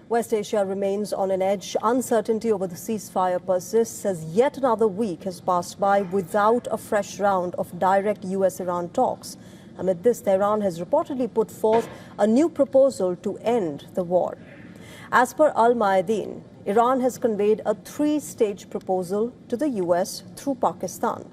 West Asia remains on an edge. Uncertainty over the ceasefire persists as yet another week has passed by without a fresh round of direct US-Iran talks. Amid this, Tehran has reportedly put forth a new proposal to end the war. As per Al-Mayadeen, Iran has conveyed a three-stage proposal to the US through Pakistan.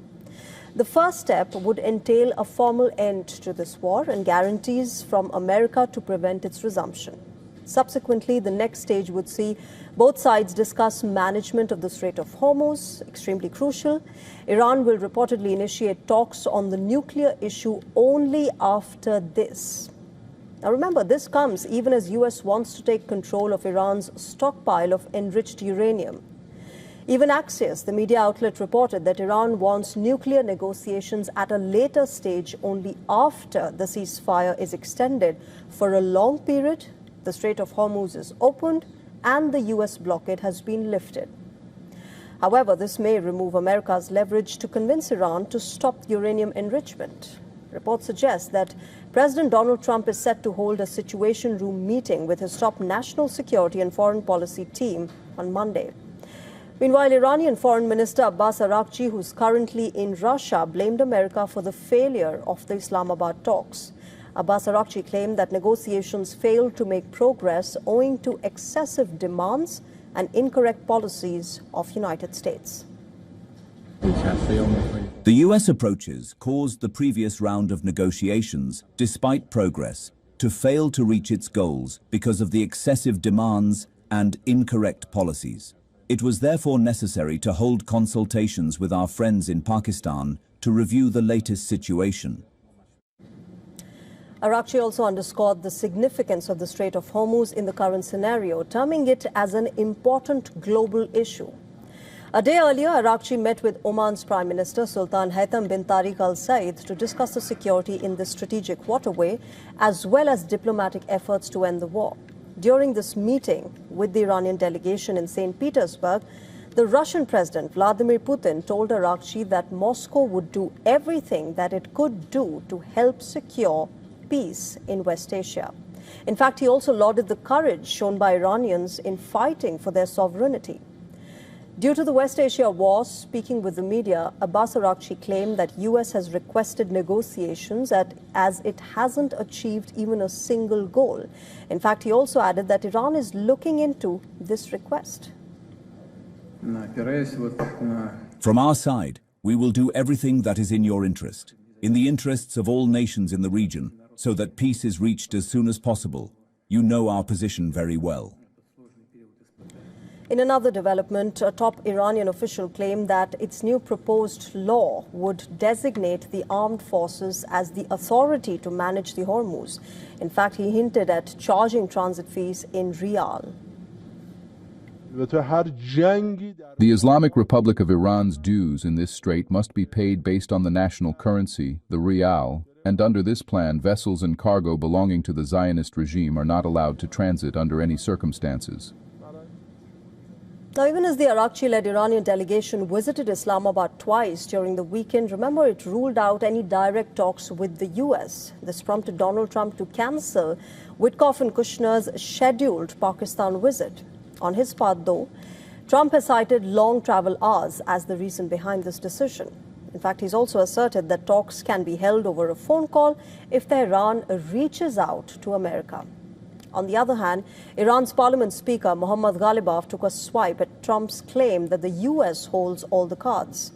The first step would entail a formal end to this war and guarantees from America to prevent its resumption. Subsequently, the next stage would see both sides discuss management of the Strait of Hormuz, extremely crucial. Iran will reportedly initiate talks on the nuclear issue only after this. Now remember, this comes even as US wants to take control of Iran's stockpile of enriched uranium. Even Axios, the media outlet, reported that Iran wants nuclear negotiations at a later stage only after the ceasefire is extended for a long period, the Strait of Hormuz is opened, and the US blockade has been lifted. However, this may remove America's leverage to convince Iran to stop uranium enrichment. Reports suggest that President Donald Trump is set to hold a Situation Room meeting with his top national security and foreign policy team on Monday. Meanwhile, Iranian Foreign Minister Abbas Araghchi, who's currently in Russia, blamed America for the failure of the Islamabad talks. Abbas Araghchi claimed that negotiations failed to make progress owing to excessive demands and incorrect policies of United States. The US approaches caused the previous round of negotiations, despite progress, to fail to reach its goals because of the excessive demands and incorrect policies. It was therefore necessary to hold consultations with our friends in Pakistan to review the latest situation. Araghchi also underscored the significance of the Strait of Hormuz in the current scenario, terming it as an important global issue. A day earlier, Araghchi met with Oman's Prime Minister Sultan Haytham bin Tariq Al Said to discuss the security in this strategic waterway, as well as diplomatic efforts to end the war. During this meeting with the Iranian delegation in St. Petersburg, the Russian President Vladimir Putin told Araghchi that Moscow would do everything that it could do to help secure peace in West Asia. In fact, he also lauded the courage shown by Iranians in fighting for their sovereignty. Due to the West Asia war, speaking with the media, Abbas Araghchi claimed that US has requested negotiations as it hasn't achieved even a single goal. In fact, he also added that Iran is looking into this request. From our side, we will do everything that is in your interest, in the interests of all nations in the region, so that peace is reached as soon as possible. You know our position very well. In another development, a top Iranian official claimed that its new proposed law would designate the armed forces as the authority to manage the Hormuz. In fact, he hinted at charging transit fees in rial. The Islamic Republic of Iran's dues in this strait must be paid based on the national currency, the rial, and under this plan, vessels and cargo belonging to the Zionist regime are not allowed to transit under any circumstances. Now, even as the Araghchi-led Iranian delegation visited Islamabad twice during the weekend, remember, it ruled out any direct talks with the US. This prompted Donald Trump to cancel Witkoff and Kushner's scheduled Pakistan visit. On his part, though, Trump has cited long travel hours as the reason behind this decision. In fact, he's also asserted that talks can be held over a phone call if Tehran reaches out to America. On the other hand, Iran's parliament speaker Mohammad Ghalibaf took a swipe at Trump's claim that the US holds all the cards.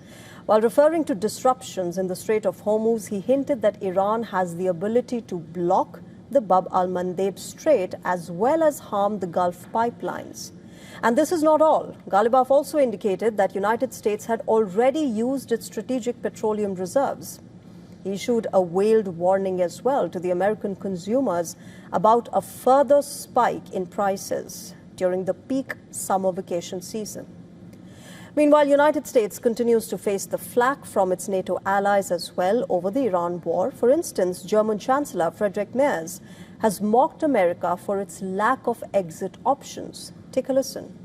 While referring to disruptions in the Strait of Hormuz, he hinted that Iran has the ability to block the Bab al-Mandeb Strait as well as harm the Gulf pipelines. And this is not all. Ghalibaf also indicated that United States had already used its strategic petroleum reserves. He issued a veiled warning as well to the American consumers about a further spike in prices during the peak summer vacation season. Meanwhile, United States continues to face the flak from its NATO allies as well over the Iran war. For instance, German Chancellor Friedrich Merz has mocked America for its lack of exit options. Take a listen.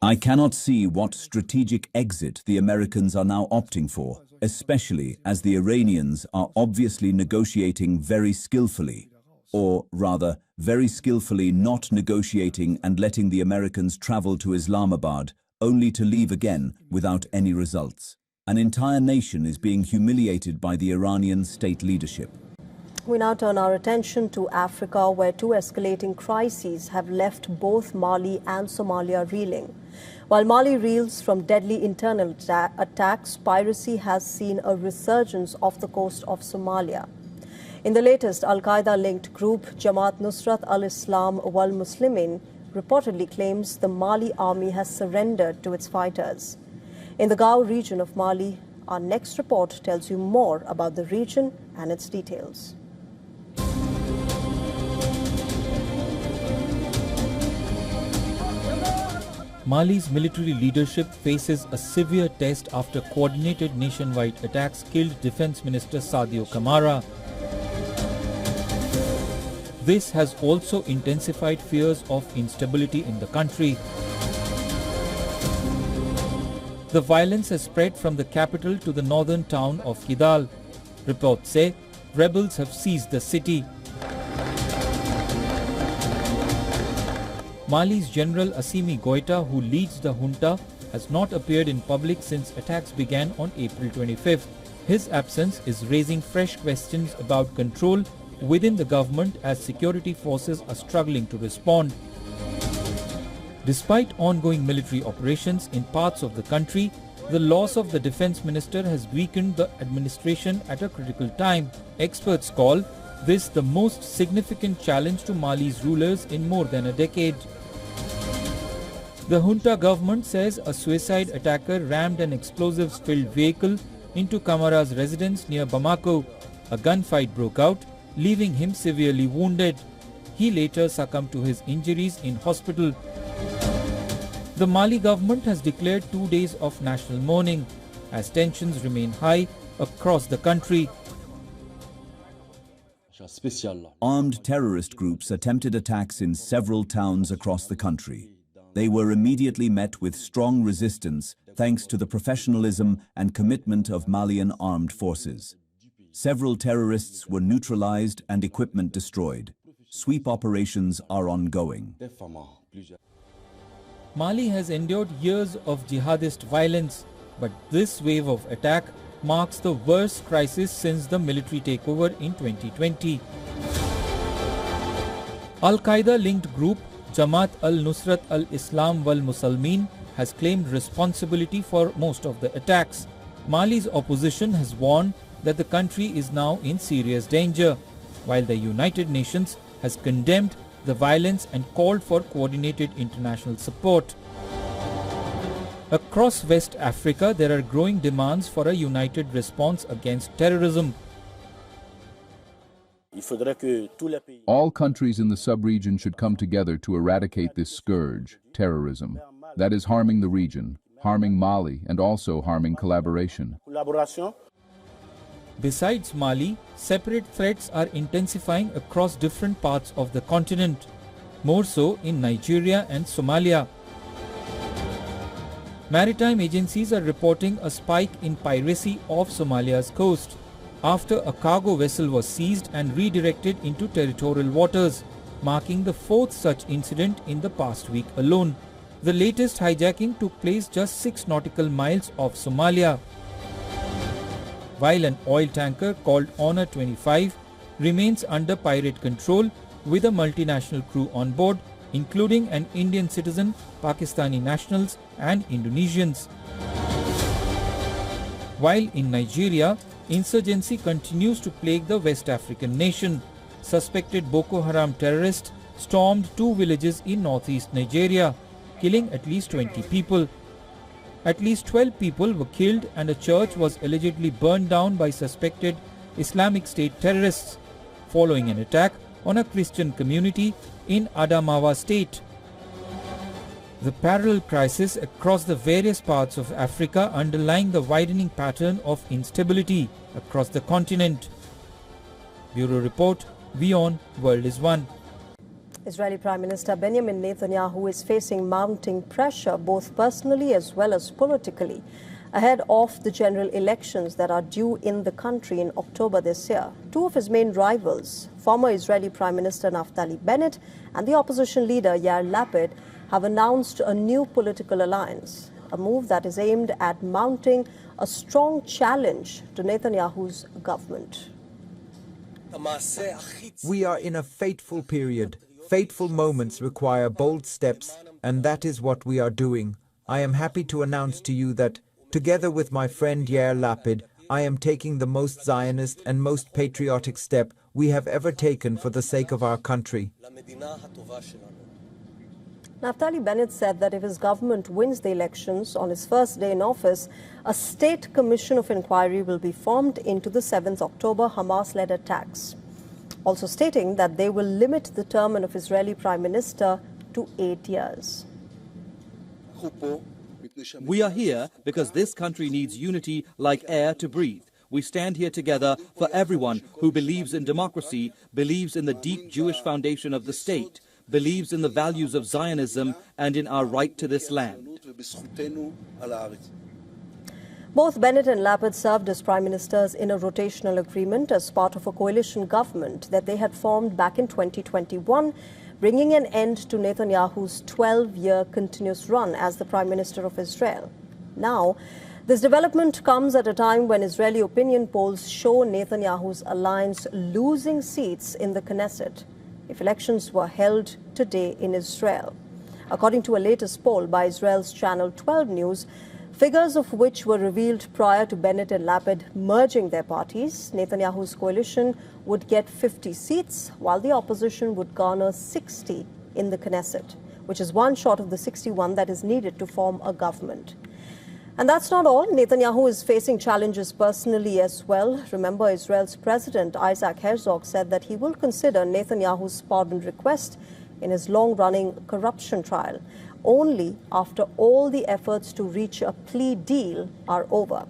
I cannot see what strategic exit the Americans are now opting for, especially as the Iranians are obviously negotiating very skillfully. or rather, very skillfully not negotiating and letting the Americans travel to Islamabad, only to leave again without any results. An entire nation is being humiliated by the Iranian state leadership. We now turn our attention to Africa, where two escalating crises have left both Mali and Somalia reeling. While Mali reels from deadly internal attacks, piracy has seen a resurgence off the coast of Somalia. In the latest Al-Qaeda-linked group, Jamaat Nusrat al-Islam wal Muslimin reportedly claims the Mali army has surrendered to its fighters. In the Gao region of Mali, our next report tells you more about the region and its details. Mali's military leadership faces a severe test after coordinated nationwide attacks killed Defense Minister Sadio Kamara. This has also intensified fears of instability in the country. The violence has spread from the capital to the northern town of Kidal. Reports say rebels have seized the city. Mali's General Assimi Goïta, who leads the junta, has not appeared in public since attacks began on April 25th. His absence is raising fresh questions about control within the government as security forces are struggling to respond. Despite ongoing military operations in parts of the country, the loss of the defense minister has weakened the administration at a critical time. Experts call this the most significant challenge to Mali's rulers in more than a decade. The junta government says a suicide attacker rammed an explosives-filled vehicle into Kamara's residence near Bamako. A gunfight broke out, leaving him severely wounded. He later succumbed to his injuries in hospital. The Mali government has declared 2 days of national mourning as tensions remain high across the country. Armed terrorist groups attempted attacks in several towns across the country. They were immediately met with strong resistance thanks to the professionalism and commitment of Malian armed forces. Several terrorists were neutralized and equipment destroyed. Sweep operations are ongoing. Mali has endured years of jihadist violence, but this wave of attack marks the worst crisis since the military takeover in 2020. Al-Qaeda-linked group Jamaat al-Nusrat al-Islam wal Muslimin has claimed responsibility for most of the attacks. Mali's opposition has warned that the country is now in serious danger, while the United Nations has condemned the violence and called for coordinated international support. Across West Africa, there are growing demands for a united response against terrorism. All countries in the sub-region should come together to eradicate this scourge, terrorism, that is harming the region, harming Mali, and also harming collaboration. Besides Mali, separate threats are intensifying across different parts of the continent, more so in Nigeria and Somalia. Maritime agencies are reporting a spike in piracy off Somalia's coast after a cargo vessel was seized and redirected into territorial waters, marking the fourth such incident in the past week alone. The latest hijacking took place just 6 nautical miles off Somalia, while an oil tanker called Honor 25 remains under pirate control with a multinational crew on board, including an Indian citizen, Pakistani nationals and Indonesians. While in Nigeria, insurgency continues to plague the West African nation. Suspected Boko Haram terrorists stormed 2 villages in northeast Nigeria, killing at least 20 people. At least 12 people were killed and a church was allegedly burned down by suspected Islamic State terrorists following an attack on a Christian community in Adamawa state. The parallel crisis across the various parts of Africa underlying the widening pattern of instability across the continent. Bureau Report, WION World is One. Israeli Prime Minister Benjamin Netanyahu is facing mounting pressure both personally as well as politically ahead of the general elections that are due in the country in October this year. Two of his main rivals, former Israeli Prime Minister Naftali Bennett and the opposition leader Yair Lapid, have announced a new political alliance, a move that is aimed at mounting a strong challenge to Netanyahu's government. We are in a fateful period. Fateful moments require bold steps, and that is what we are doing. I am happy to announce to you that, together with my friend Yair Lapid, I am taking the most Zionist and most patriotic step we have ever taken for the sake of our country. Naftali Bennett said that if his government wins the elections on his first day in office, a state commission of inquiry will be formed into the 7th October Hamas-led attacks, also stating that they will limit the term of Israeli Prime Minister to 8 years. We are here because this country needs unity like air to breathe. We stand here together for everyone who believes in democracy, believes in the deep Jewish foundation of the state, believes in the values of Zionism and in our right to this land. Both Bennett and Lapid served as prime ministers in a rotational agreement as part of a coalition government that they had formed back in 2021, bringing an end to Netanyahu's 12-year continuous run as the Prime Minister of Israel. Now, this development comes at a time when Israeli opinion polls show Netanyahu's alliance losing seats in the Knesset if elections were held today in Israel. According to a latest poll by Israel's Channel 12 News, figures of which were revealed prior to Bennett and Lapid merging their parties, Netanyahu's coalition would get 50 seats, while the opposition would garner 60 in the Knesset, which is one short of the 61 that is needed to form a government. And that's not all. Netanyahu is facing challenges personally as well. Remember, Israel's President Isaac Herzog said that he will consider Netanyahu's pardon request in his long-running corruption trial only after all the efforts to reach a plea deal are over.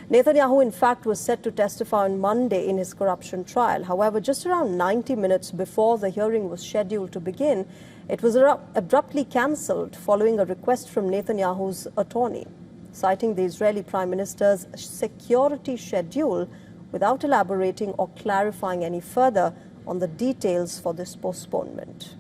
Netanyahu, in fact, was set to testify on Monday in his corruption trial. However, just around 90 minutes before the hearing was scheduled to begin, it was abruptly cancelled following a request from Netanyahu's attorney, citing the Israeli Prime Minister's security schedule without elaborating or clarifying any further on the details for this postponement.